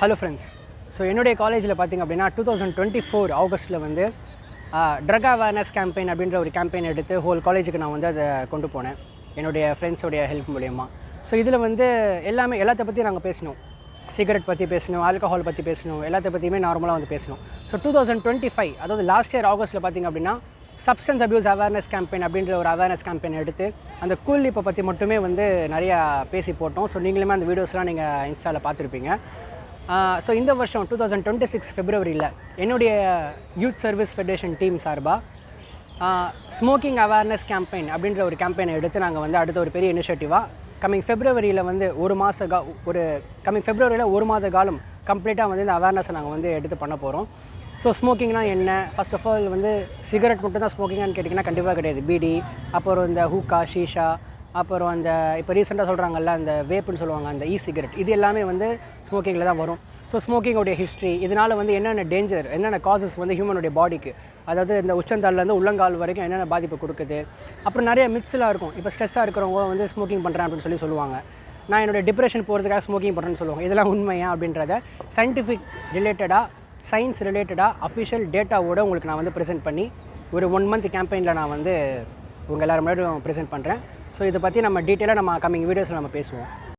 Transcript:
Hello friends. So என்னுடைய காலேஜில் பார்த்திங்க அப்படின்னா 2024 ஆகஸ்ட்டில் வந்து ட்ரக் அவேர்னஸ் கேம்பெயின் அப்படின்ற ஒரு கேம்பெயின் எடுத்து ஹோல் காலேஜுக்கு நான் வந்து அதை கொண்டு போனேன் என்னுடைய ஃப்ரெண்ட்ஸோடைய ஹெல்ப் மூலயமா. ஸோ இதில் வந்து எல்லாத்த பற்றி நாங்கள் பேசினோம். சிகரெட் பற்றி பேசணும், ஆல்கஹால் பற்றி பேசணும், எல்லாத்த பற்றியுமே நார்மலாக வந்து பேசணும். ஸோ 2025 அதாவது லாஸ்ட் இயர் ஆகஸ்ட்டில் பார்த்திங்க அப்படின்னா சப்ஸ்டன்ஸ் அப்யூஸ் அவேர்னஸ் கேம்பெயின் அப்படின்ற ஒரு அவேர்னஸ் கேம்பெயின் எடுத்து அந்த கூல் இப்போ பற்றி மட்டுமே வந்து நிறையா பேசி போட்டோம். ஸோ நீங்களுமே அந்த வீடியோஸ்லாம் நீங்கள் இன்ஸ்டாவில் பார்த்துருப்பீங்க. ஸோ இந்த வருஷம் 2026 ஃபெப்ரவரியில் என்னுடைய யூத் சர்வீஸ் ஃபெடரேஷன் டீம் சார்பாக ஸ்மோக்கிங் அவேர்னஸ் கேம்பெயின் அப்படின்ற ஒரு கேம்பெயினை எடுத்து நாங்கள் வந்து அடுத்த ஒரு பெரிய இனிஷியேட்டிவாக கம்மிங் ஃபெப்ரவரியில் வந்து ஒரு மாத காலம் கம்ப்ளீட்டாக வந்து இந்த அவேர்னஸை நாங்கள் வந்து எடுத்து பண்ண போகிறோம். ஸோ ஸ்மோக்கிங்னால் என்ன, ஃபர்ஸ்ட் ஆஃப் ஆல் வந்து சிகரெட் மட்டும் தான் ஸ்மோக்கிங்கான்னு கேட்டிங்கன்னா கண்டிப்பாக கிடையாது. பீடி, அப்புறம் இந்த ஹூக்கா, ஷீஷா, அப்புறம் அந்த இப்போ ரீசெண்டாக சொல்கிறாங்கல்ல அந்த வேப்புன்னு சொல்லுவாங்க, அந்த சிகரெட், இது எல்லாமே வந்து ஸ்மோக்கிங்கில் தான் வரும். ஸோ ஸ்மோக்கிங்கோடைய ஹிஸ்ட்ரி, இதனால் வந்து என்னென்ன டேஞ்சர், என்னென்ன காசஸ் வந்து ஹியூமனுடைய பாடிக்கு, அதாவது இந்த உச்சந்தாள்லேருந்து உள்ளங்கால் வரைக்கும் என்னென்ன பாதிப்பு கொடுக்குது. அப்புறம் நிறைய மித்ஸ்லாம் இருக்கும். இப்போ ஸ்ட்ரெஸ்ஸாக இருக்கிறவங்க வந்து ஸ்மோக்கிங் பண்ணுறேன் அப்படின்னு சொல்லுவாங்க. நான் என்னுடைய டிப்ரெஷன் போகிறதுக்காக ஸ்மோக்கிங் பண்ணுறேன்னு சொல்லுவாங்க. இதெல்லாம் உண்மையா அப்படின்றத சயின்டிஃபிக் ரிலேட்டடாக, சயின்ஸ் ரிலேட்டடாக அஃபிஷியல் டேட்டாவோடு உங்களுக்கு நான் வந்து ப்ரெசென்ட் பண்ணி ஒரு 1 மந்த் கேம்பெயினில் நான் வந்து உங்கள் எல்லோரும் முன்னாடியும் ப்ரெசென்ட் பண்ணுறேன். ஸோ இதை பற்றி நம்ம டீட்டெயிலாக நம்ம கம்மிங் வீடியோஸில் நம்ம பேசுவோம்.